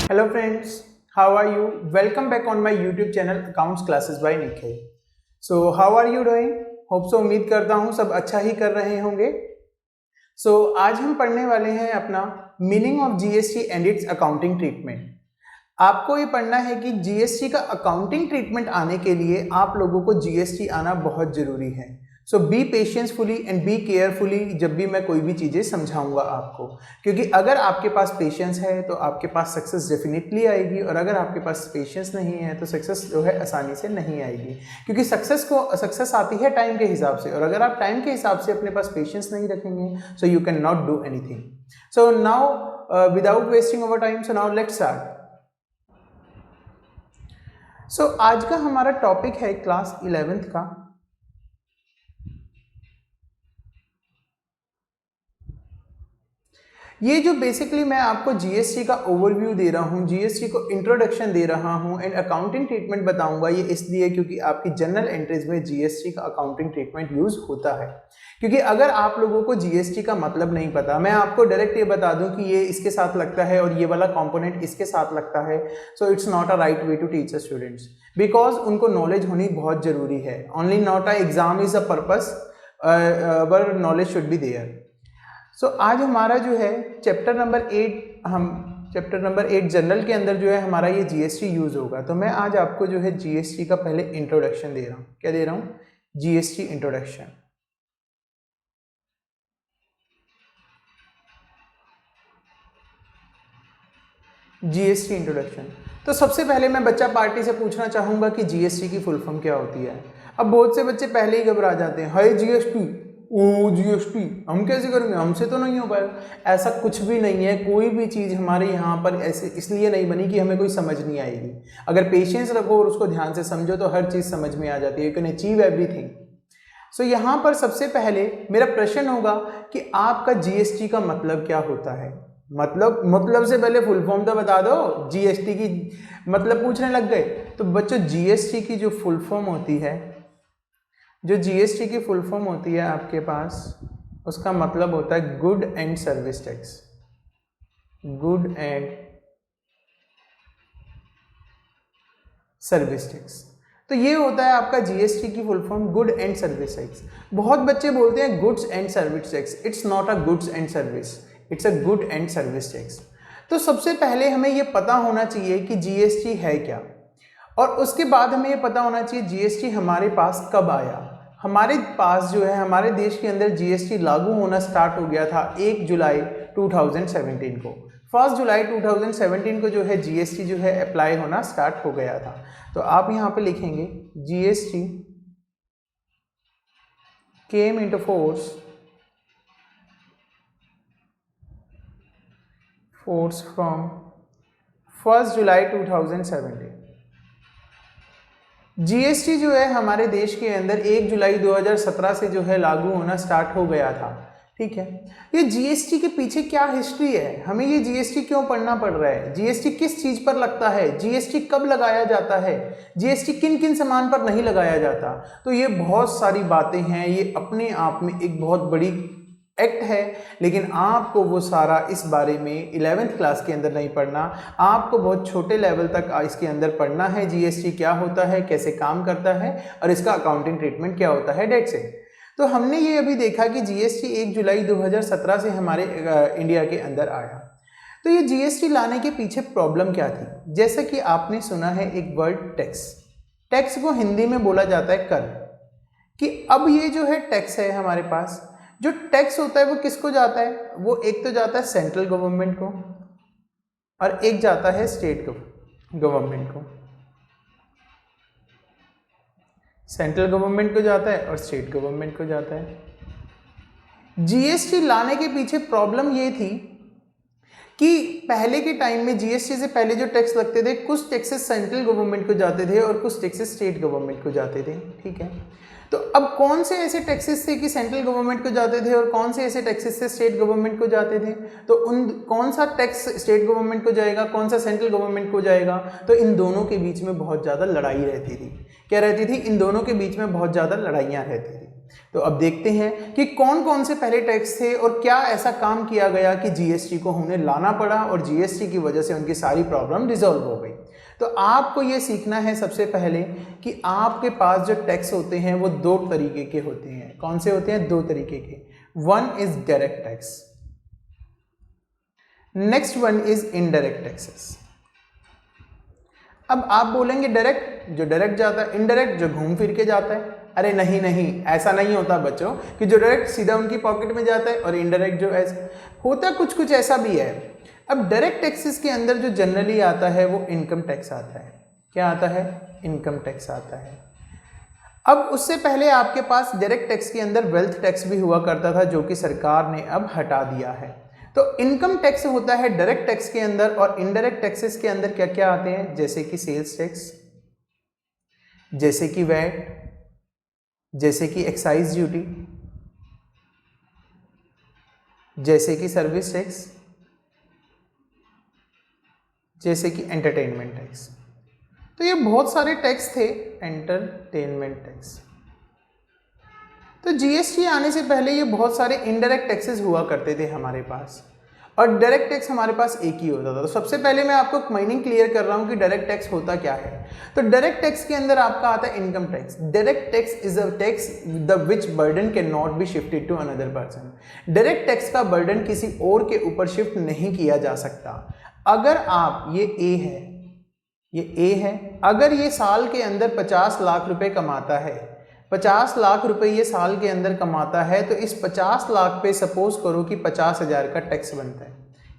Hello friends, how are you? Welcome back on my YouTube channel Accounts Classes by Nikhil. So how are you doing? Hope so उम्मीद करता हूँ सब अच्छा ही कर रहे होंगे. आज हम पढ़ने वाले हैं अपना meaning of GST and it's accounting treatment. आपको ये पढ़ना है कि जीएसटी का अकाउंटिंग ट्रीटमेंट आने के लिए आप लोगों को जीएसटी आना बहुत जरूरी है. So be patiently and be carefully जब भी मैं कोई भी चीज़ें समझाऊंगा आपको, क्योंकि अगर आपके पास पेशेंस है तो आपके पास सक्सेस डेफिनेटली आएगी, और अगर आपके पास पेशेंस नहीं है तो सक्सेस जो है आसानी से नहीं आएगी, क्योंकि सक्सेस आती है टाइम के हिसाब से, और अगर आप टाइम के हिसाब से अपने पास पेशेंस नहीं रखेंगे so you can not do anything. So now without wasting over time, so now let's start. आज का हमारा टॉपिक है क्लास 11th का. ये जो बेसिकली मैं आपको जीएसटी का ओवरव्यू दे रहा हूँ, जीएसटी को इंट्रोडक्शन दे रहा हूँ एंड अकाउंटिंग ट्रीटमेंट बताऊंगा, ये इसलिए क्योंकि आपकी जनरल एंट्रीज में जीएसटी का अकाउंटिंग ट्रीटमेंट यूज होता है. क्योंकि अगर आप लोगों को जीएसटी का मतलब नहीं पता, मैं आपको डायरेक्ट ये बता दूं कि ये इसके साथ लगता है और ये वाला कंपोनेंट इसके साथ लगता है, so it's not a right way to teach students, because उनको नॉलेज होनी बहुत जरूरी है. Only not a exam is a purpose, but knowledge should be there. आज हमारा जो है चैप्टर नंबर 8 जनरल के अंदर जो है हमारा ये जीएसटी यूज होगा. तो मैं आज आपको जो है जीएसटी का पहले इंट्रोडक्शन दे रहा हूँ. क्या दे रहा हूँ? GST introduction. GST introduction. तो सबसे पहले मैं बच्चा पार्टी से पूछना चाहूंगा कि जीएसटी की फुल फॉर्म क्या होती है. अब बहुत से बच्चे पहले ही घबरा जाते हैं, हाय जीएसटी, ओ जीएसटी हम कैसे करेंगे, हमसे तो नहीं हो पाएगा. ऐसा कुछ भी नहीं है. कोई भी चीज़ हमारे यहाँ पर ऐसे इसलिए नहीं बनी कि हमें कोई समझ नहीं आएगी. अगर पेशेंस रखो और उसको ध्यान से समझो तो हर चीज़ समझ में आ जाती है. You can achieve everything. यहाँ पर सबसे पहले मेरा प्रश्न होगा कि आपका जीएसटी का मतलब क्या होता है. मतलब से पहले फुल फॉर्म तो बता दो. जीएसटी की मतलब पूछने लग गए. तो बच्चों जीएसटी की जो फुल फॉर्म होती है, आपके पास, उसका मतलब होता है good and service tax. Good and service tax. तो ये होता है आपका जीएसटी की full form, good and service tax. बहुत बच्चे बोलते हैं goods and service tax. It's not a goods and service, it's a good and service tax. तो सबसे पहले हमें ये पता होना चाहिए कि जीएसटी है क्या, और उसके बाद हमें ये पता होना चाहिए जीएसटी हमारे पास कब आया. हमारे पास जो है हमारे देश के अंदर जीएसटी लागू होना स्टार्ट हो गया था 1 जुलाई 2017 को. 1 जुलाई 2017 को जो है जीएसटी जो है अप्लाई होना स्टार्ट हो गया था. तो आप यहाँ पे लिखेंगे GST came into force from 1 July 2017. GST जो है हमारे देश के अंदर 1 जुलाई 2017 से जो है लागू होना स्टार्ट हो गया था. ठीक है. ये जीएसटी के पीछे क्या हिस्ट्री है, हमें ये जीएसटी क्यों पढ़ना पड़ रहा है, जीएसटी किस चीज पर लगता है, जीएसटी कब लगाया जाता है, जीएसटी किन किन सामान पर नहीं लगाया जाता. तो ये बहुत सारी बातें हैं. ये अपने आप में एक बहुत बड़ी एक्ट है, लेकिन आपको वो सारा इस बारे में 11th क्लास के अंदर नहीं पढ़ना. आपको बहुत छोटे लेवल तक इसके अंदर पढ़ना है. जीएसटी क्या होता है, कैसे काम करता है, और इसका अकाउंटिंग ट्रीटमेंट क्या होता है, डेट से. तो हमने ये अभी देखा कि जीएसटी 1 जुलाई 2017 से हमारे इंडिया के अंदर आया. तो ये जीएसटी लाने के पीछे प्रॉब्लम क्या थी. जैसा कि आपने सुना है एक वर्ड टैक्स. टैक्स को हिंदी में बोला जाता है कर. कि अब ये जो है टैक्स है हमारे पास, जो टैक्स होता है वो किसको जाता है, वो एक तो जाता है सेंट्रल गवर्नमेंट को और एक जाता है स्टेट गवर्नमेंट को. सेंट्रल गवर्नमेंट को जाता है और स्टेट गवर्नमेंट को जाता है. जीएसटी लाने के पीछे प्रॉब्लम ये थी कि पहले के टाइम में जीएसटी से पहले जो टैक्स लगते थे, कुछ टैक्सेस सेंट्रल गवर्नमेंट को जाते थे और कुछ टैक्सेस स्टेट गवर्नमेंट को जाते थे. ठीक है. तो अब कौन से ऐसे टैक्सेस थे कि सेंट्रल गवर्नमेंट को जाते थे और कौन से ऐसे टैक्सेस थे स्टेट गवर्नमेंट को जाते थे. तो उन कौन सा टैक्स स्टेट गवर्नमेंट को जाएगा, कौन सा सेंट्रल गवर्नमेंट को जाएगा, तो इन दोनों के बीच में बहुत ज़्यादा लड़ाई रहती थी. क्या रहती थी? इन दोनों के बीच में बहुत ज़्यादा लड़ाइयाँ रहती थी. तो अब देखते हैं कि कौन कौन से पहले टैक्स थे और क्या ऐसा काम किया गया कि जीएसटी को उन्हें लाना पड़ा और जीएसटी की वजह से उनकी सारी प्रॉब्लम रिजॉल्व हो गई। तो आपको ये सीखना है सबसे पहले कि आपके पास जो टैक्स होते हैं वो दो तरीके के होते हैं। कौन से होते हैं? दो तरीके के। One is direct tax, next one is indirect taxes. अब आप बोलेंगे डायरेक्ट, जो डायरेक्ट जाता है, इनडायरेक्ट जो घूम फिर के जाता है। अरे नहीं नहीं, ऐसा नहीं होता बच्चों कि जो डायरेक्ट सीधा उनकी पॉकेट में जाता है और इनडायरेक्ट जो ऐसा होता है, कुछ कुछ ऐसा भी है। अब डायरेक्ट टैक्सेस के अंदर जो जनरली आता है वो इनकम टैक्स आता है। क्या आता है? इनकम टैक्स आता है। अब उससे पहले आपके पास डायरेक्ट टैक्स के अंदर वेल्थ टैक्स भी हुआ करता था, जो कि सरकार ने अब हटा दिया है। तो इनकम टैक्स होता है डायरेक्ट टैक्स के अंदर, और इनडायरेक्ट टैक्सेस के अंदर क्या क्या आते हैं? जैसे कि सेल्स टैक्स, जैसे कि वैट, जैसे कि एक्साइज ड्यूटी, जैसे कि सर्विस टैक्स, जैसे कि एंटरटेनमेंट टैक्स। तो ये बहुत सारे टैक्स थे। Entertainment tax. तो जीएसटी आने से पहले ये बहुत सारे इनडायरेक्ट टैक्सेस हुआ करते थे हमारे पास, और डायरेक्ट टैक्स हमारे पास एक ही होता था। तो सबसे पहले मैं आपको मीनिंग क्लियर कर रहा हूँ कि डायरेक्ट टैक्स होता क्या है। तो डायरेक्ट टैक्स के अंदर आपका आता है income tax. Direct tax is a tax the which burden can not be shifted to another person. Direct tax का बर्डन किसी और के ऊपर शिफ्ट नहीं किया जा सकता। अगर आप, ये ए है, ये ए है, अगर ये साल के अंदर 50 लाख रुपए कमाता है, 50 लाख रुपए ये साल के अंदर कमाता है, तो इस 50 लाख पे सपोज करो कि 50,000 का टैक्स बनता है।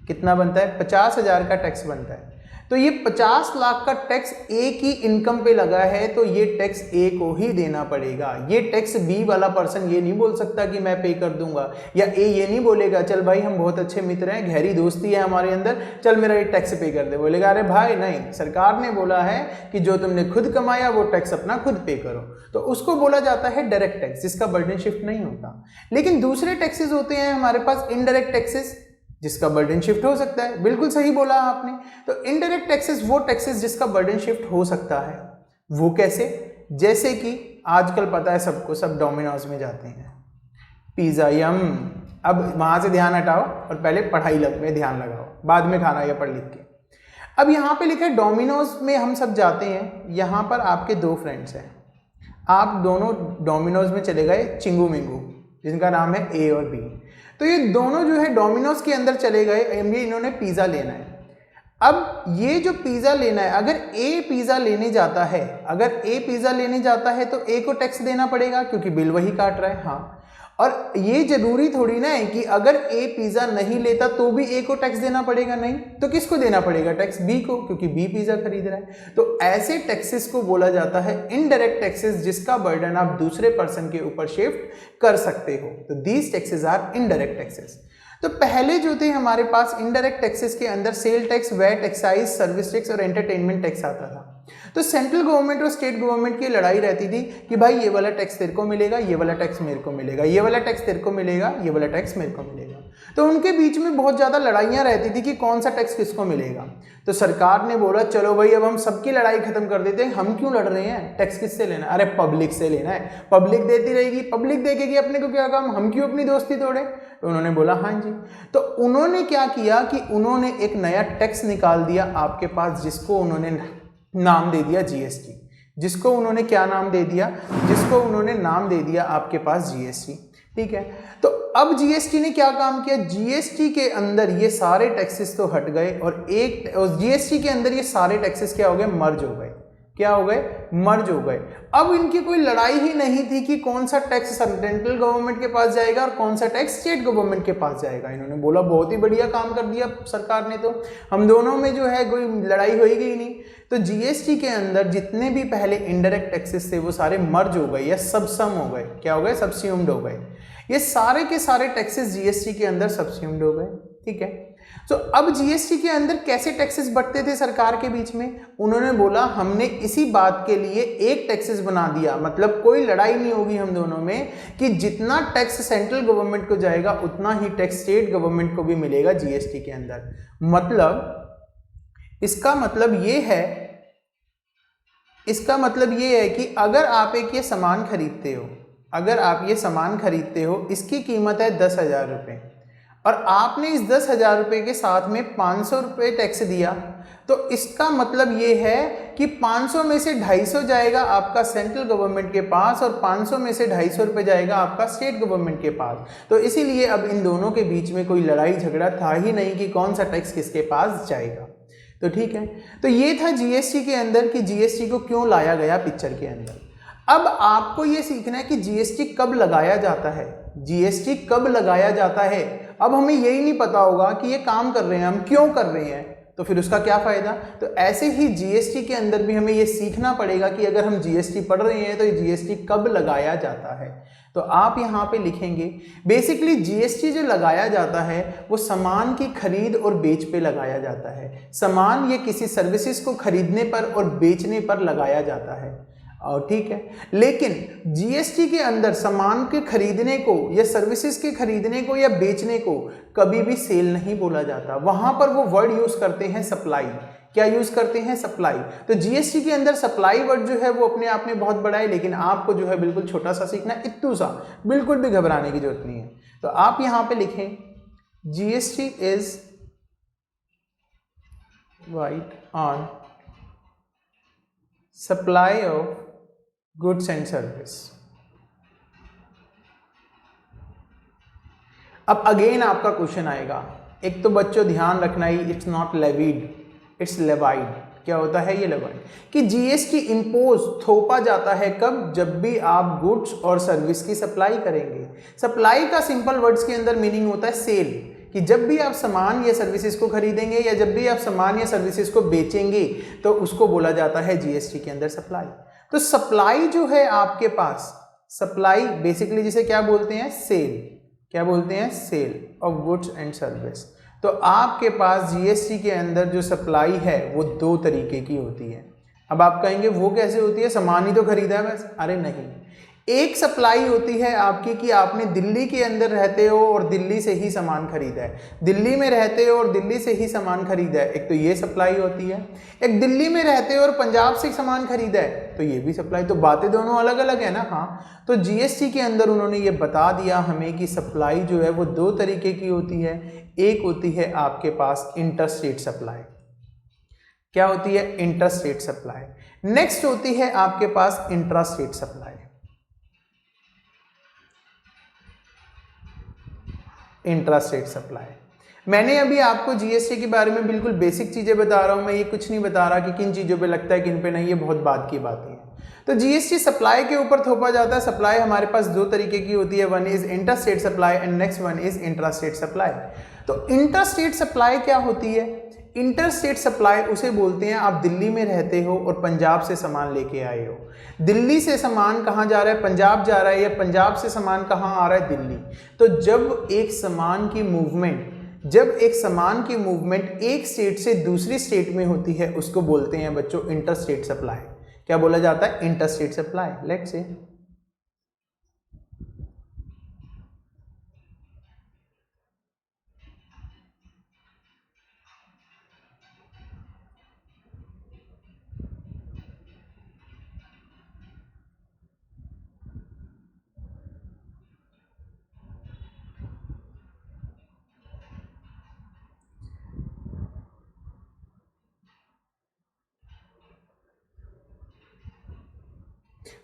कितना बनता है? 50,000 का टैक्स बनता है। तो ये 50 लाख का टैक्स ए की इनकम पे लगा है, तो ये टैक्स ए को ही देना पड़ेगा। ये टैक्स बी वाला पर्सन ये नहीं बोल सकता कि मैं पे कर दूंगा, या ए ये नहीं बोलेगा चल भाई हम बहुत अच्छे मित्र हैं, गहरी दोस्ती है हमारे अंदर, चल मेरा ये टैक्स पे कर दे। बोलेगा अरे भाई नहीं, सरकार ने बोला है कि जो तुमने खुद कमाया वो टैक्स अपना खुद पे करो। तो उसको बोला जाता है डायरेक्ट टैक्स, जिसका बर्डन शिफ्ट नहीं होता। लेकिन दूसरे टैक्सेस होते हैं हमारे पास इनडायरेक्ट टैक्सेस, जिसका बर्डन शिफ्ट हो सकता है। बिल्कुल सही बोला आपने। तो इनडायरेक्ट टैक्सेस वो टैक्सेस जिसका बर्डन शिफ्ट हो सकता है। वो कैसे? जैसे कि आजकल पता है सबको, सब डोमिनोज में जाते हैं, पिज्जा यम। अब वहां से ध्यान हटाओ और पहले पढ़ाई में ध्यान लगाओ, बाद में खाना या पढ़ लिख के। अब यहाँ पे लिखा है डोमिनोज में हम सब जाते हैं। यहाँ पर आपके दो फ्रेंड्स हैं, आप दोनों डोमिनोज में चले गए, चिंगू मिंगू, जिनका नाम है ए और बी। तो ये दोनों जो है डोमिनोज के अंदर चले गए, इन्होंने पिज़्ज़ा लेना है। अब ये जो पिज़्ज़ा लेना है, अगर ए पिज़्ज़ा लेने जाता है, अगर ए पिज़्ज़ा लेने जाता है तो ए को टैक्स देना पड़ेगा, क्योंकि बिल वही काट रहा है। हाँ, और ये जरूरी थोड़ी ना है कि अगर ए पिज़्ज़ा नहीं लेता तो भी ए को टैक्स देना पड़ेगा। नहीं, तो किसको देना पड़ेगा टैक्स? बी को, क्योंकि बी पिज़्ज़ा खरीद रहा है। तो ऐसे टैक्सेस को बोला जाता है इनडायरेक्ट टैक्सेस, जिसका बर्डन आप दूसरे पर्सन के ऊपर शिफ्ट कर सकते हो। तो these taxes are indirect taxes. तो पहले जो थे हमारे पास इनडायरेक्ट टैक्सेस के अंदर sale tax, VAT, excise, service tax और एंटरटेनमेंट टैक्स आता था। तो सेंट्रल गवर्नमेंट और स्टेट गवर्नमेंट की लड़ाई रहती थी कि भाई ये वाला टैक्स तेरे को मिलेगा, ये वाला टैक्स मेरे को मिलेगा, ये वाला टैक्स तेरे को मिलेगा, ये वाला टैक्स मेरे को मिलेगा। तो उनके बीच में बहुत ज़्यादा लड़ाइयाँ रहती थी कि कौन सा टैक्स किसको मिलेगा। तो सरकार ने बोला चलो भाई अब हम सबकी लड़ाई खत्म कर देते हैं, हम क्यों लड़ रहे हैं, टैक्स किससे लेना है? अरे पब्लिक से लेना है, पब्लिक देती रहेगी, पब्लिक देखेगी, अपने को क्या काम, हम क्यों अपनी दोस्ती तोड़े। तो उन्होंने बोला हाँ जी। तो उन्होंने क्या किया कि उन्होंने एक नया टैक्स निकाल दिया आपके पास, जिसको उन्होंने नाम दे दिया जीएसटी। जिसको उन्होंने क्या नाम दे दिया? जिसको उन्होंने नाम दे दिया आपके पास जीएसटी। ठीक है, तो अब जीएसटी ने क्या काम किया? जीएसटी के अंदर ये सारे टैक्सेस तो हट गए, और एक जीएसटी के अंदर ये सारे टैक्सेस क्या हो गए? मर्ज हो गए। क्या हो गए? मर्ज हो गए। अब इनकी कोई लड़ाई ही नहीं थी कि कौन सा टैक्स सेंट्रल गवर्नमेंट के पास जाएगा और कौन सा टैक्स स्टेट गवर्नमेंट के पास जाएगा। इन्होंने बोला बहुत ही बढ़िया काम कर दिया सरकार ने, तो हम दोनों में जो है कोई लड़ाई होएगी ही नहीं। तो जीएसटी के अंदर जितने भी पहले इनडायरेक्ट टैक्सेस थे वो सारे मर्ज हो गए या सबसम हो गए। क्या हो गए? सबस्यूम्ड हो गए। ये सारे के सारे टैक्सेस जीएसटी के अंदर सबस्यूम्ड हो गए। ठीक है, तो अब जीएसटी के अंदर कैसे टैक्सेस बढ़ते थे सरकार के बीच में? उन्होंने बोला हमने इसी बात के लिए एक टैक्सेस बना दिया, मतलब कोई लड़ाई नहीं होगी हम दोनों में कि जितना टैक्स सेंट्रल गवर्नमेंट को जाएगा उतना ही टैक्स स्टेट गवर्नमेंट को भी मिलेगा जीएसटी के अंदर। मतलब इसका मतलब ये है कि अगर आप एक ये सामान खरीदते हो, अगर आप ये सामान खरीदते हो, इसकी कीमत है 10,000 रुपये और आपने इस 10,000 रुपये के साथ में 500 रुपये टैक्स दिया, तो इसका मतलब ये है कि 500 में से 250 जाएगा आपका सेंट्रल गवर्नमेंट के पास और 500 में से 250 रुपये जाएगा आपका स्टेट गवर्नमेंट के पास। तो इसीलिए अब इन दोनों के बीच में कोई लड़ाई झगड़ा था ही नहीं कि कौन सा टैक्स किसके पास जाएगा। तो ठीक है, तो ये था जीएसटी के अंदर कि जीएसटी को क्यों लाया गया पिक्चर के अंदर। अब आपको ये सीखना है कि जीएसटी कब लगाया जाता है, जीएसटी कब लगाया जाता है। अब हमें यही नहीं पता होगा कि ये काम कर रहे हैं, हम क्यों कर रहे हैं, तो फिर उसका क्या फ़ायदा। तो ऐसे ही जीएसटी के अंदर भी हमें ये सीखना पड़ेगा कि अगर हम जीएसटी पढ़ रहे हैं तो ये जीएसटी कब लगाया जाता है। तो आप यहाँ पे लिखेंगे बेसिकली जीएसटी जो लगाया जाता है वो सामान की खरीद और बेच पे लगाया जाता है। सामान या किसी सर्विसेज को खरीदने पर और बेचने पर लगाया जाता है, और ठीक है। लेकिन जीएसटी के अंदर सामान के खरीदने को या सर्विसेज के खरीदने को या बेचने को कभी भी सेल नहीं बोला जाता, वहां पर वो वर्ड यूज करते हैं सप्लाई। क्या यूज करते हैं? सप्लाई। तो जीएसटी के अंदर सप्लाई वर्ड जो है वो अपने आप में बहुत बड़ा है, लेकिन आपको जो है बिल्कुल छोटा सा सीखना, इत्तू सा, बिल्कुल भी घबराने की जरूरत नहीं है। तो आप यहां पे लिखें GST is white on supply of goods and service. अब अगेन आपका क्वेश्चन आएगा, एक तो बच्चों ध्यान रखना ही, it's not levied, it's levied. क्या होता है ये लेवाइड? कि जीएसटी इंपोज थोपा जाता है कब? जब भी आप गुड्स और सर्विस की सप्लाई करेंगे। सप्लाई का सिंपल वर्ड्स के अंदर मीनिंग होता है सेल, कि जब भी आप सामान या सर्विसेज को खरीदेंगे या जब भी आप सामान या सर्विसेज को बेचेंगे तो उसको बोला जाता है जीएसटी के अंदर सप्लाई। तो सप्लाई जो है आपके पास, सप्लाई बेसिकली जिसे क्या बोलते हैं? सेल। क्या बोलते हैं? Sale of goods and service. तो आपके पास जीएसटी के अंदर जो सप्लाई है वो दो तरीके की होती है। अब आप कहेंगे वो कैसे होती है, सामान ही तो खरीदा है बस। अरे नहीं, एक सप्लाई होती है आपकी कि आपने दिल्ली के अंदर रहते हो और दिल्ली से ही सामान खरीदा है, दिल्ली में रहते हो और दिल्ली से ही सामान खरीदा है, एक तो ये सप्लाई होती है। एक दिल्ली में रहते हो और पंजाब से सामान खरीदा है, तो ये भी सप्लाई। तो बातें दोनों अलग अलग है ना। हाँ, तो जीएसटी के अंदर उन्होंने ये बता दिया हमें कि सप्लाई जो है वो दो तरीके की होती है। एक होती है आपके पास इंटरस्टेट सप्लाई। क्या होती है? Interstate supply. नेक्स्ट होती है आपके पास इंट्रास्टेट सप्लाई। Intrastate supply. मैंने अभी आपको जीएसटी के बारे में बिल्कुल बेसिक चीजें बता रहा हूं, मैं ये कुछ नहीं बता रहा कि किन चीजों पे लगता है किन पे नहीं, ये बहुत बाद की बातें हैं। तो जीएसटी सप्लाई के ऊपर थोपा जाता है। सप्लाई हमारे पास दो तरीके की होती है, one is interstate supply and next one is intrastate supply. तो इंटरस्टेट सप्लाई क्या होती है? इंटरस्टेट सप्लाई उसे बोलते हैं आप दिल्ली में रहते हो और पंजाब से सामान लेके आए हो। दिल्ली से सामान कहाँ जा रहा है? पंजाब जा रहा है, या पंजाब से सामान कहाँ आ रहा है? दिल्ली। तो जब एक सामान की मूवमेंट एक स्टेट से दूसरी स्टेट में होती है उसको बोलते हैं बच्चों इंटरस्टेट सप्लाई। क्या बोला जाता है? Interstate supply. लेट्स से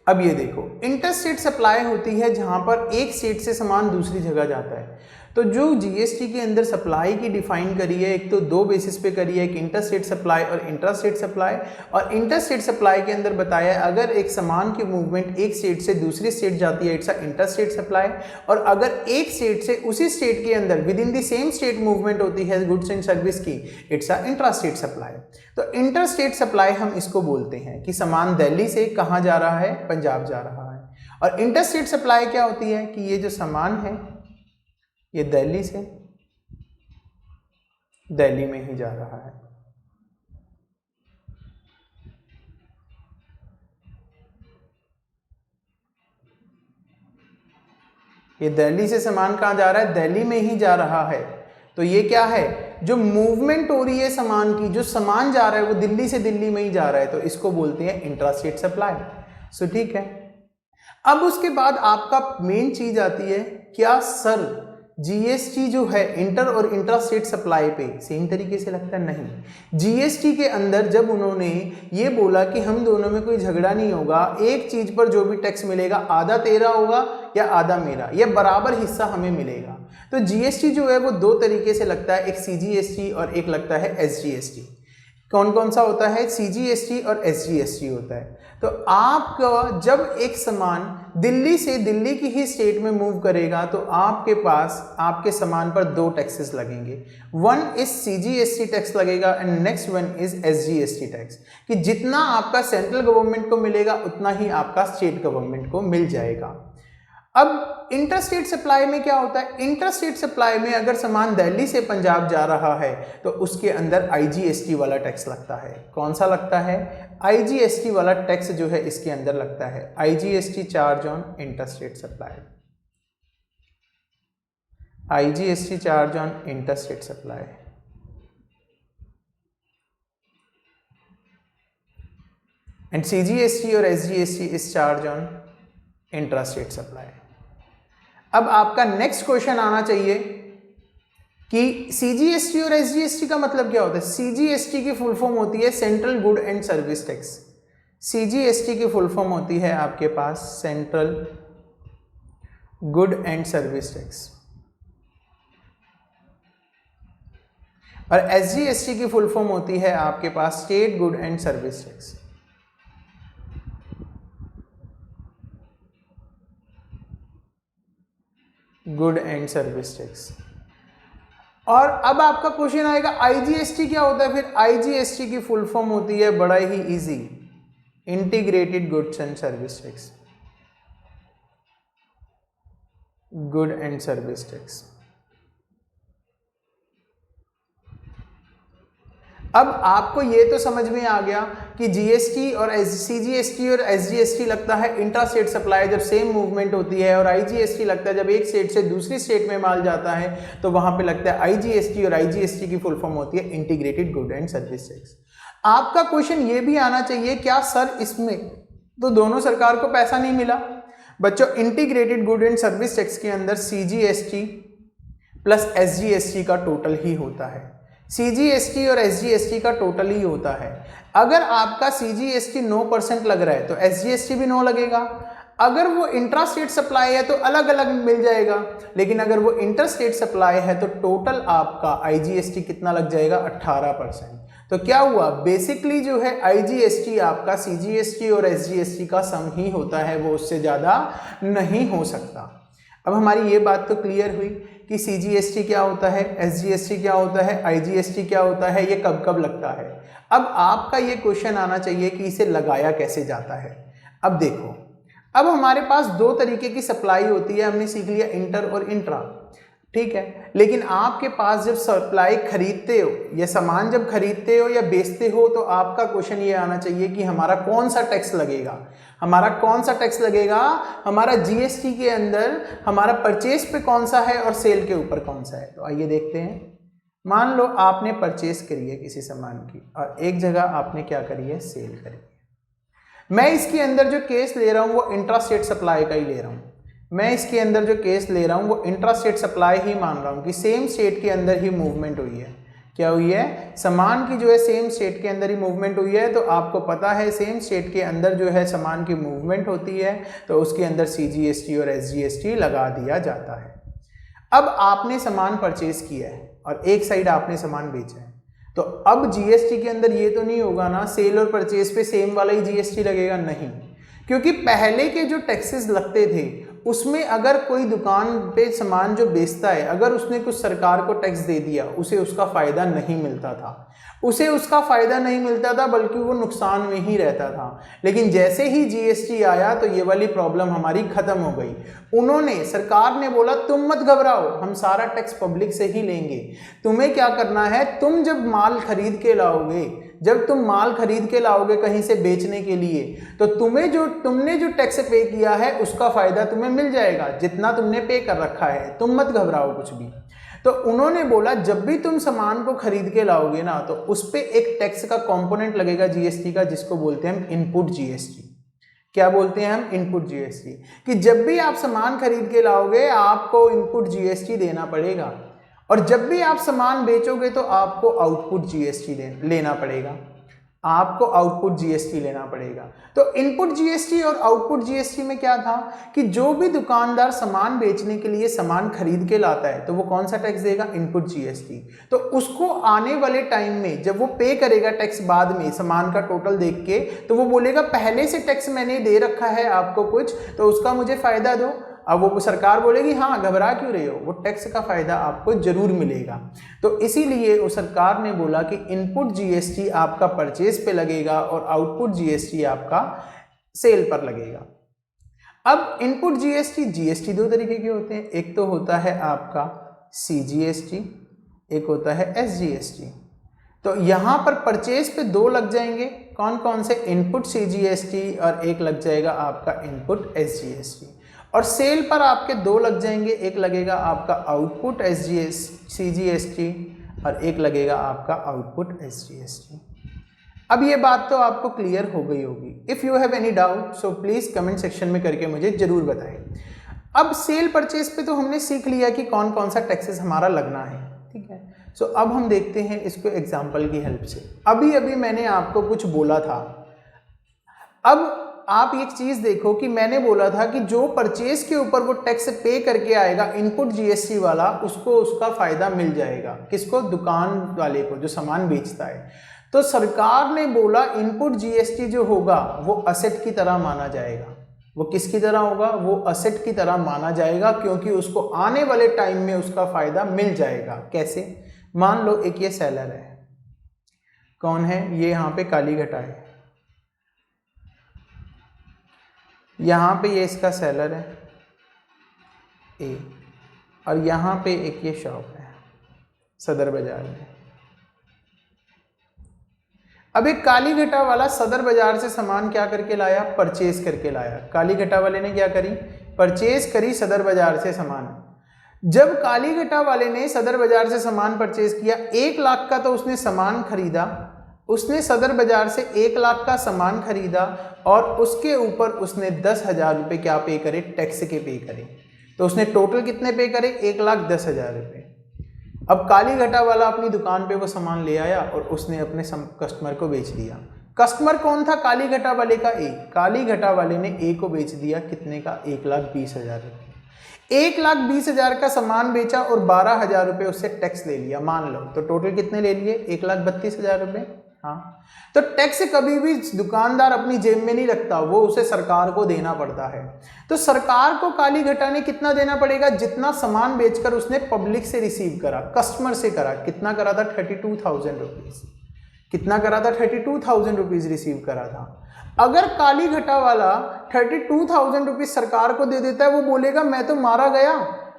अब ये देखो, इंटरस्टेट सप्लाई होती है जहां पर एक स्टेट से सामान दूसरी जगह जाता है। तो जो जीएसटी के अंदर सप्लाई की डिफाइन करी है, एक तो दो बेसिस पे करी है, एक इंटरस्टेट सप्लाई और इंट्रास्टेट सप्लाई। और इंटरस्टेट सप्लाई के अंदर बताया अगर एक सामान की मूवमेंट एक स्टेट से दूसरी स्टेट जाती है, इट्स अ इंटरस्टेट सप्लाई। और अगर एक स्टेट से उसी स्टेट के अंदर with in the same state movement होती है गुड्स एंड सर्विस की, इट्स अ इंट्रास्टेट सप्लाई। तो इंटरस्टेट सप्लाई हम इसको बोलते हैं कि सामान दिल्ली से कहाँ जा रहा है? पंजाब जा रहा है। और इंटरस्टेट सप्लाई क्या होती है कि ये जो सामान है ये दिल्ली से दिल्ली में ही जा रहा है। ये दिल्ली से सामान कहाँ जा रहा है? दिल्ली में ही जा रहा है। तो ये क्या है? जो मूवमेंट हो रही है सामान की, जो सामान जा रहा है वो दिल्ली से दिल्ली में ही जा रहा है, तो इसको बोलते हैं इंट्रास्टेट सप्लाई। सो ठीक है। अब उसके बाद आपका मेन चीज आती है, क्या सर जीएसटी जो है इंटर और इंट्रा स्टेट सप्लाई पे सेम तरीके से लगता है? नहीं। जीएसटी के अंदर जब उन्होंने ये बोला कि हम दोनों में कोई झगड़ा नहीं होगा, एक चीज पर जो भी टैक्स मिलेगा आधा तेरा होगा या आधा मेरा, या बराबर हिस्सा हमें मिलेगा, तो जीएसटी जो है वो दो तरीके से लगता है, एक सीजीएसटी और एक लगता है एसजीएसटी। कौन कौन सा होता है? सीजीएसटी और एसजीएसटी होता है। तो आपका जब एक सामान दिल्ली से दिल्ली की ही स्टेट में मूव करेगा तो आपके पास आपके सामान पर दो टैक्सेस लगेंगे, वन इज सीजीएसटी टैक्स लगेगा and next one is SGST tax, कि जितना आपका सेंट्रल गवर्नमेंट को मिलेगा उतना ही आपका स्टेट गवर्नमेंट को मिल जाएगा। अब इंटरस्टेट सप्लाई में क्या होता है? इंटरस्टेट सप्लाई में अगर सामान दिल्ली से पंजाब जा रहा है तो उसके अंदर आईजीएसटी वाला टैक्स लगता है। कौन सा लगता है? आईजीएसटी वाला टैक्स जो है इसके अंदर लगता है, IGST charge on interstate supply, IGST charge on interstate supply. And CGST और SGST is charge on intrastate supply. अब आपका नेक्स्ट क्वेश्चन आना चाहिए कि सीजीएसटी और एसजीएसटी का मतलब क्या होता है? सीजीएसटी की फुल फॉर्म होती है central good and service tax. CGST की फुल फॉर्म होती है आपके पास central good and service tax, और एसजीएसटी की फुल फॉर्म होती है आपके पास state good and service tax. Good and service tax. और अब आपका क्वेश्चन आएगा आईजीएसटी क्या होता है? फिर आईजीएसटी की फुल फॉर्म होती है बड़ा ही easy, integrated goods and service tax, good and service tax. अब आपको ये तो समझ में आ गया कि जीएसटी और सीजीएसटी और एसजीएसटी लगता है इंट्रा-स्टेट सप्लाई जब सेम मूवमेंट होती है, और आईजीएसटी लगता है जब एक स्टेट से दूसरी स्टेट में माल जाता है तो वहां पे लगता है आईजीएसटी, और आईजीएसटी की फुल फॉर्म होती है integrated good and service tax. आपका क्वेश्चन ये भी आना चाहिए, क्या सर इसमें तो दोनों सरकार को पैसा नहीं मिला? बच्चों, integrated good and service tax के अंदर सीजीएसटी प्लस एसजीएसटी का टोटल ही होता है, सीजीएसटी और एसजीएसटी का टोटल ही होता है। अगर आपका सीजीएसटी 9% लग रहा है तो एसजीएसटी भी 9 लगेगा। अगर वो इंट्रा स्टेट सप्लाई है तो अलग अलग मिल जाएगा, लेकिन अगर वो इंटर स्टेट सप्लाई है तो टोटल आपका आईजीएसटी कितना लग जाएगा? 18%। तो क्या हुआ? बेसिकली जो है आईजीएसटी आपका सीजीएसटी और एसजीएसटी का सम ही होता है, वो उससे ज़्यादा नहीं हो सकता। अब हमारी ये बात तो क्लियर हुई कि सीजीएसटी क्या होता है, एसजीएसटी क्या होता है, आईजीएसटी क्या होता है, ये कब कब लगता है। अब आपका ये क्वेश्चन आना चाहिए कि इसे लगाया कैसे जाता है। अब देखो, अब हमारे पास दो तरीके की सप्लाई होती है, हमने सीख लिया इंटर और इंट्रा, ठीक है। लेकिन आपके पास जब सप्लाई खरीदते हो या सामान जब खरीदते हो या बेचते हो तो आपका क्वेश्चन ये आना चाहिए कि हमारा कौन सा टैक्स लगेगा। हमारा कौन सा टैक्स लगेगा? हमारा जीएसटी के अंदर हमारा परचेज पे कौन सा है और सेल के ऊपर कौन सा है। तो आइए देखते हैं। मान लो आपने परचेज करी है किसी सामान की और एक जगह आपने क्या करी है? सेल करी है। मैं इसके अंदर जो केस ले रहा हूँ वो इंट्रा स्टेट सप्लाई का ही ले रहा हूँ। मैं इसके अंदर जो केस ले रहा हूँ वो इंट्रा स्टेट सप्लाई ही मान रहा हूँ कि सेम स्टेट के अंदर ही मूवमेंट हुई है। क्या हुई है? सामान की जो है सेम स्टेट के अंदर ही मूवमेंट हुई है। तो आपको पता है सेम स्टेट के अंदर जो है सामान की मूवमेंट होती है तो उसके अंदर सीजीएसटी और एसजीएसटी लगा दिया जाता है। अब आपने सामान परचेज किया है और एक साइड आपने सामान बेचा है, तो अब जीएसटी के अंदर ये तो नहीं होगा ना सेल और परचेज पे सेम वाला ही जीएसटी लगेगा? नहीं, क्योंकि पहले के जो टैक्सेस लगते थे उसमें अगर कोई दुकान पे सामान जो बेचता है अगर उसने कुछ सरकार को टैक्स दे दिया उसे उसका फ़ायदा नहीं मिलता था, उसे उसका फ़ायदा नहीं मिलता था बल्कि वो नुकसान में ही रहता था। लेकिन जैसे ही जीएसटी आया तो ये वाली प्रॉब्लम हमारी ख़त्म हो गई। उन्होंने, सरकार ने बोला तुम मत घबराओ, हम सारा टैक्स पब्लिक से ही लेंगे। तुम्हें क्या करना है, तुम जब माल खरीद के लाओगे, जब तुम माल खरीद के लाओगे कहीं से बेचने के लिए, तो तुमने जो टैक्स पे किया है उसका फ़ायदा तुम्हें मिल जाएगा जितना तुमने पे कर रखा है। तुम मत घबराओ कुछ भी। तो उन्होंने बोला जब भी तुम सामान को खरीद के लाओगे ना तो उस पर एक टैक्स का कंपोनेंट लगेगा जीएसटी का, जिसको बोलते हैं हम इनपुट जीएसटी। क्या बोलते हैं हम, इनपुट जीएसटी, कि जब भी आप सामान खरीद के लाओगे आपको इनपुट जीएसटी देना पड़ेगा, और जब भी आप सामान बेचोगे तो आपको आउटपुट जीएसटी लेना पड़ेगा, आपको आउटपुट जीएसटी लेना पड़ेगा। तो इनपुट जीएसटी और आउटपुट जीएसटी में क्या था कि जो भी दुकानदार सामान बेचने के लिए सामान खरीद के लाता है तो वो कौन सा टैक्स देगा, इनपुट जीएसटी। तो उसको आने वाले टाइम में जब वो पे करेगा टैक्स बाद में सामान का टोटल देख के, तो वो बोलेगा पहले से टैक्स मैंने दे रखा है आपको कुछ, तो उसका मुझे फायदा दो। अब वो सरकार बोलेगी हाँ घबरा क्यों रहे हो, वो टैक्स का फायदा आपको जरूर मिलेगा। तो इसीलिए वो सरकार ने बोला कि इनपुट जीएसटी आपका परचेज पे लगेगा और आउटपुट जीएसटी आपका सेल पर लगेगा। अब इनपुट जीएसटी, जीएसटी दो तरीके के होते हैं, एक तो होता है आपका सीजीएसटी, एक होता है एसजीएसटी। तो यहाँ पर परचेज पे दो लग जाएंगे, कौन कौन से, इनपुट सीजीएसटी और एक लग जाएगा आपका इनपुट एसजीएसटी। और सेल पर आपके दो लग जाएंगे, एक लगेगा आपका आउटपुट सीजीएसटी और एक लगेगा आपका आउटपुट एसजीएसटी। अब ये बात तो आपको क्लियर हो गई होगी। If you have any doubt so please comment section में करके मुझे ज़रूर बताएं। अब सेल परचेज पे तो हमने सीख लिया कि कौन कौन सा टैक्सेस हमारा लगना है, ठीक है। सो अब हम देखते हैं इसको एग्जाम्पल की हेल्प से। अभी अभी मैंने आपको कुछ बोला था, अब आप एक चीज देखो कि मैंने बोला था कि जो परचेज के ऊपर वो टैक्स पे करके आएगा इनपुट जीएसटी वाला, उसको उसका फायदा मिल जाएगा, किसको, दुकान वाले को जो सामान बेचता है। तो सरकार ने बोला इनपुट जीएसटी जो होगा वो असेट की तरह माना जाएगा। वो किसकी तरह होगा, वो असेट की तरह माना जाएगा, क्योंकि उसको आने वाले टाइम में उसका फायदा मिल जाएगा। कैसे, मान लो एक ये सेलर है, कौन है ये, यहाँ पे कालीघटा है, यहाँ पे ये इसका सेलर है ए, और यहाँ पे एक ये शॉप है सदर बाजार में। अब एक कालीघटा वाला सदर बाजार से सामान क्या करके लाया, परचेज करके लाया। कालीघटा वाले ने क्या करी, परचेज करी सदर बाजार से सामान। जब कालीघटा वाले ने सदर बाजार से सामान परचेज किया, 1 लाख का तो उसने सामान खरीदा, उसने सदर बाजार से 1 लाख का सामान खरीदा और उसके ऊपर उसने 10,000 रुपये क्या पे करे, टैक्स के पे करे। तो उसने टोटल कितने पे करे, 1,10,000 रुपये। अब कालीघटा वाला अपनी दुकान पे वो सामान ले आया और उसने अपने कस्टमर को बेच दिया। कस्टमर कौन था, कालीघटा वाले का ए। कालीघटा वाले ने ए को बेच दिया कितने का, 1,20,000 रुपये। 1,20,000 का सामान बेचा और 12,000 रुपये उससे टैक्स ले लिया, मान लो। तो टोटल कितने ले लिए, 1,32,000 रुपये। हाँ, तो टैक्स कभी भी दुकानदार अपनी जेब में नहीं रखता, वो उसे सरकार को देना पड़ता है। तो सरकार को कालीघटा ने कितना देना पड़ेगा, जितना सामान बेचकर उसने पब्लिक से रिसीव करा, कस्टमर से करा, कितना करा था, 32,000 रुपीज। कितना करा था, 32,000 रुपीज रिसीव करा था। अगर कालीघटा वाला 32,000 रुपीज सरकार को दे देता है, वो बोलेगा मैं तो मारा गया,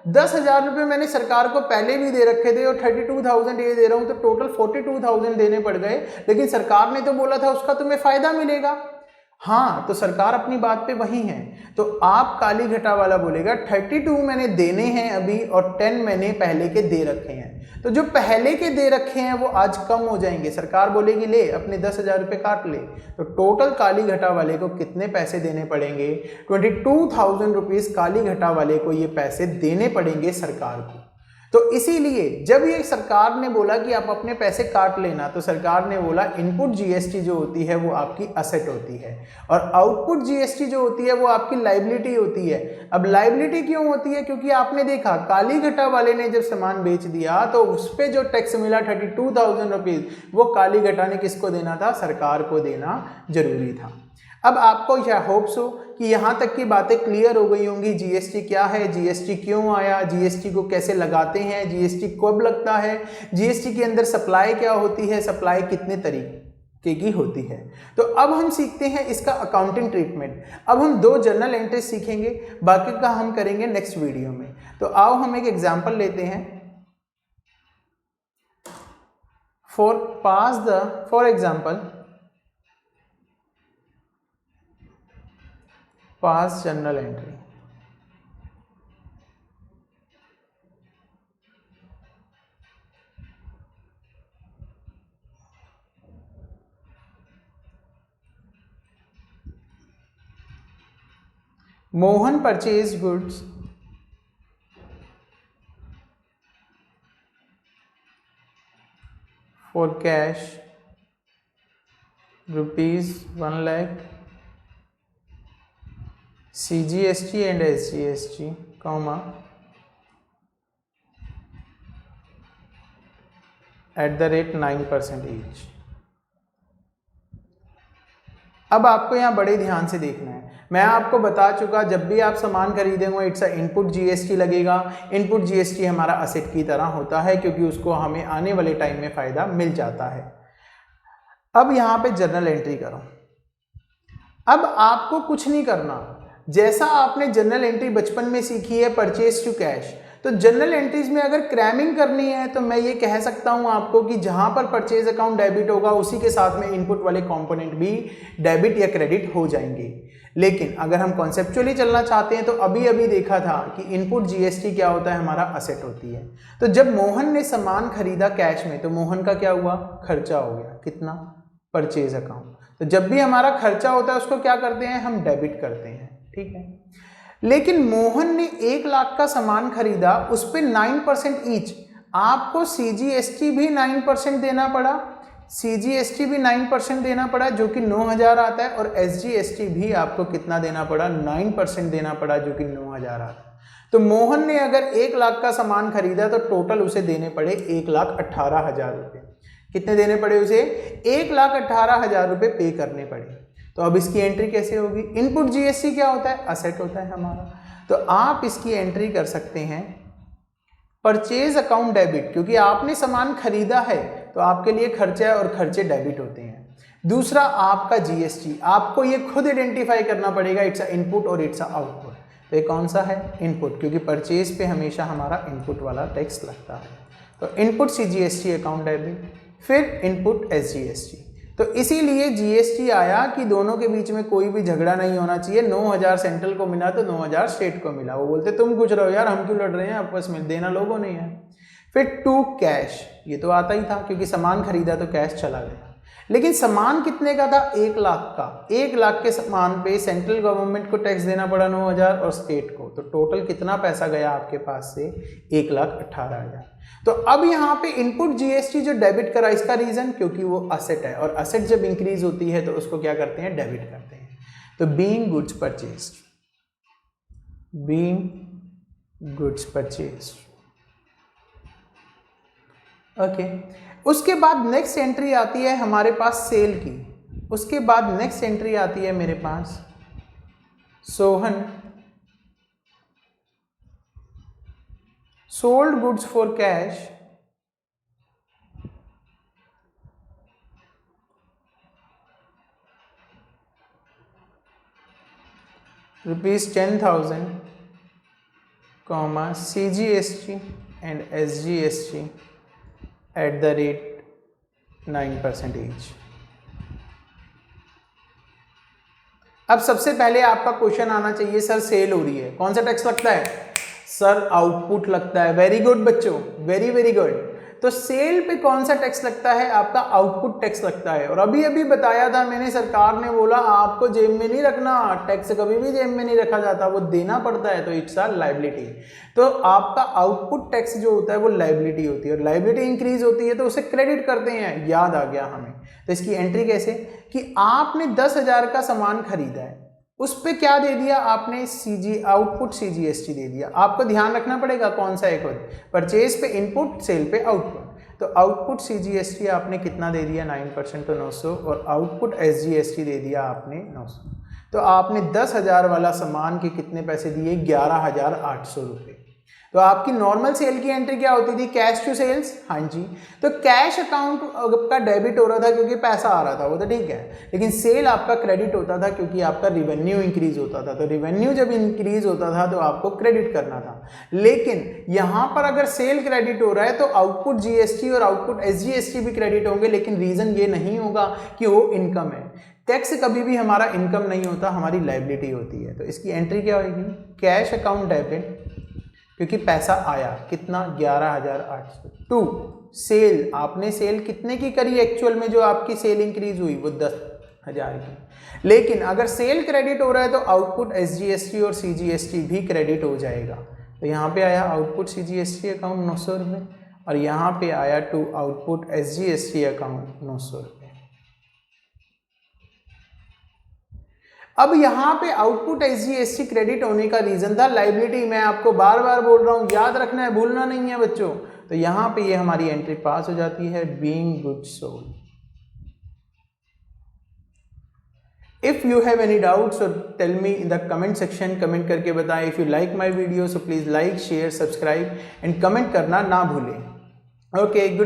10,000 रुपये मैंने सरकार को पहले भी दे रखे थे और 32,000 ये दे रहा हूं, तो टोटल 42,000 देने पड़ गए। लेकिन सरकार ने तो बोला था उसका तुम्हें फायदा मिलेगा। हाँ, तो सरकार अपनी बात पे वही है। तो आप कालीघटा वाला बोलेगा 32 मैंने देने हैं अभी और 10 मैंने पहले के दे रखे हैं। तो जो पहले के दे रखे हैं वो आज कम हो जाएंगे। सरकार बोलेगी ले अपने 10,000 रुपये काट ले। तो टोटल कालीघटा वाले को कितने पैसे देने पड़ेंगे, 22,000 रुपीज कालीघटा वाले को ये पैसे देने पड़ेंगे सरकार को। तो इसीलिए जब ये सरकार ने बोला कि आप अपने पैसे काट लेना, तो सरकार ने बोला इनपुट जीएसटी जो होती है वो आपकी असेट होती है और आउटपुट जीएसटी जो होती है वो आपकी लायबिलिटी होती है। अब लायबिलिटी क्यों होती है, क्योंकि आपने देखा कालीघटा वाले ने जब सामान बेच दिया तो उस पर जो टैक्स मिला 32,000 रुपीज, वो कालीघटा ने किसको देना था, सरकार को देना जरूरी था। अब आपको यह होप्स हो कि यहाँ तक की बातें क्लियर हो गई होंगी। जीएसटी क्या है, जीएसटी क्यों आया, जीएसटी को कैसे लगाते हैं, जीएसटी कब लगता है, जीएसटी के अंदर सप्लाई क्या होती है, सप्लाई कितने तरीके की होती है। तो अब हम सीखते हैं इसका अकाउंटिंग ट्रीटमेंट। अब हम 2 जर्नल एंट्री सीखेंगे, बाकी का हम करेंगे नेक्स्ट वीडियो में। तो आओ हम एक एग्जाम्पल लेते हैं। For example pass journal entry. Mohan purchase goods for cash ₹1 lakh, CGST and SGST, @ 9% each. अब आपको यहाँ बड़े ध्यान से देखना है। मैं आपको बता चुका, जब भी आप सामान खरीदेंगे इट्स अ इनपुट जीएसटी लगेगा। इनपुट जीएसटी हमारा असेट की तरह होता है क्योंकि उसको हमें आने वाले टाइम में फ़ायदा मिल जाता है। अब यहाँ पे जर्नल एंट्री करो। अब आपको कुछ नहीं करना, जैसा आपने जर्नल एंट्री बचपन में सीखी है परचेज टू कैश, तो जर्नल एंट्रीज में अगर क्रैमिंग करनी है तो मैं ये कह सकता हूं आपको कि जहां पर परचेज अकाउंट डेबिट होगा उसी के साथ में इनपुट वाले कंपोनेंट भी डेबिट या क्रेडिट हो जाएंगे। लेकिन अगर हम कॉन्सेप्चुअली चलना चाहते हैं तो अभी अभी देखा था कि इनपुट जीएसटी क्या होता है, हमारा असेट होती है। तो जब मोहन ने सामान खरीदा कैश में तो मोहन का क्या हुआ, खर्चा हो गया। कितना, परचेज अकाउंट। तो जब भी हमारा खर्चा होता है उसको क्या करते हैं, हम डेबिट करते हैं, ठीक है। लेकिन मोहन ने 1 लाख का सामान खरीदा, उस पर 9% ईच, आपको सीजीएसटी भी 9% देना पड़ा, सीजीएसटी भी 9% देना पड़ा जो कि 9000 आता है, और एसजीएसटी भी आपको कितना देना पड़ा, 9% देना पड़ा जो कि 9000 आता है। तो मोहन ने अगर 1 लाख का सामान खरीदा तो टोटल उसे देने पड़े 1,18,000 रुपये। कितने देने पड़े उसे, 1,18,000 रुपये पे करने पड़े। तो अब इसकी एंट्री कैसे होगी, इनपुट जीएसटी क्या होता है, असेट होता है हमारा। तो आप इसकी एंट्री कर सकते हैं परचेज अकाउंट डेबिट, क्योंकि आपने सामान खरीदा है तो आपके लिए खर्चा है और खर्चे डेबिट होते हैं। दूसरा आपका जीएसटी, आपको ये खुद आइडेंटिफाई करना पड़ेगा, इट्स अ इनपुट और इट्स अ आउटपुट। तो ये कौन सा है, इनपुट, क्योंकि परचेज पे हमेशा हमारा इनपुट वाला टैक्स लगता है। तो इनपुट सीजीएसटी अकाउंट डेबिट, फिर इनपुट एसजीएसटी। तो इसीलिए जीएसटी आया कि दोनों के बीच में कोई भी झगड़ा नहीं होना चाहिए। 9000 सेंट्रल को मिला तो 9000 स्टेट को मिला। वो बोलते तुम कुछ रहो यार, हम क्यों लड़ रहे हैं आपस में, देना लोगों ने है। फिर टू कैश, ये तो आता ही था क्योंकि सामान खरीदा तो कैश चला गया। लेकिन सामान कितने का था, 1 लाख का। 1 लाख के सामान पे सेंट्रल गवर्नमेंट को टैक्स देना पड़ा 9000 और स्टेट को, तो टोटल कितना पैसा गया आपके पास से, 1,18,000। तो अब यहाँ पे इनपुट जीएसटी जो डेबिट करा, इसका रीजन क्योंकि वो असेट है, और असेट जब इंक्रीज होती है तो उसको क्या करते हैं, डेबिट करते हैं। तो being goods purchase, being goods purchase, okay. उसके बाद नेक्स्ट एंट्री आती है हमारे पास सेल की। उसके बाद नेक्स्ट एंट्री आती है मेरे पास Sohan sold goods for cash ₹10,000, CGST and SGST @ 9% each. अब सबसे पहले आपका क्वेश्चन आना चाहिए, सर सेल हो रही है, कौन सा टैक्स लगता है, सर आउटपुट लगता है। वेरी गुड बच्चों, वेरी वेरी गुड। तो सेल पे कौन सा टैक्स लगता है, आपका आउटपुट टैक्स लगता है। और अभी अभी बताया था मैंने, सरकार ने बोला आपको जेब में नहीं रखना, टैक्स कभी भी जेब में नहीं रखा जाता, वो देना पड़ता है, तो इट्स अ लायबिलिटी। तो आपका आउटपुट टैक्स जो होता है वो लायबिलिटी होती है, और लायबिलिटी इंक्रीज होती है तो उसे क्रेडिट करते हैं, याद आ गया हमें। तो इसकी एंट्री कैसे, कि आपने 10,000 का सामान खरीदा है, उस पे क्या दे दिया आपने, आउटपुट सीजीएसटी दे दिया। आपको ध्यान रखना पड़ेगा कौन सा एक और, परचेज पे इनपुट, सेल पे आउटपुट। तो आउटपुट सीजीएसटी आपने कितना दे दिया, 9%, तो 900, और आउटपुट एसजीएसटी दे दिया आपने 900। तो आपने 10,000 वाला सामान के कितने पैसे दिए, 11,800 रुपये। तो आपकी नॉर्मल सेल की एंट्री क्या होती थी, कैश टू सेल्स, हाँ जी। तो कैश अकाउंट का डेबिट हो रहा था क्योंकि पैसा आ रहा था, वो तो ठीक है, लेकिन सेल आपका क्रेडिट होता था क्योंकि आपका रिवेन्यू इंक्रीज होता था। तो रिवेन्यू जब इंक्रीज होता था तो आपको क्रेडिट करना था। लेकिन यहाँ पर अगर सेल क्रेडिट हो रहा है तो आउटपुट जीएसटी और आउटपुट एसजीएसटी भी क्रेडिट होंगे, लेकिन रीजन ये नहीं होगा कि वो इनकम है। टैक्स कभी भी हमारा इनकम नहीं होता, हमारी लायबिलिटी होती है। तो इसकी एंट्री क्या होगी, कैश अकाउंट डेबिट, क्योंकि पैसा आया कितना, 11,800। टू सेल, आपने सेल कितने की करी एक्चुअल में, जो आपकी सेल इंक्रीज हुई वो 1000 की। लेकिन अगर सेल क्रेडिट हो रहा है तो आउटपुट SGST और CGST भी क्रेडिट हो जाएगा। तो यहाँ पे आया आउटपुट CGST अकाउंट 900 रुपये और यहाँ पे आया टू आउटपुट SGST अकाउंट 900 रुपये। अब यहाँ पे आउटपुट SGST क्रेडिट होने का रीजन था लाइबिलिटी। मैं आपको बार बार बोल रहा हूँ, याद रखना है, भूलना नहीं है बच्चों। तो यहाँ पे ये हमारी एंट्री पास हो जाती है, being goods sold. If you have any doubts or tell me in the comment section, comment करके बताएं। If you like my video so please like, share, subscribe and comment करना ना भूलें। Okay, good।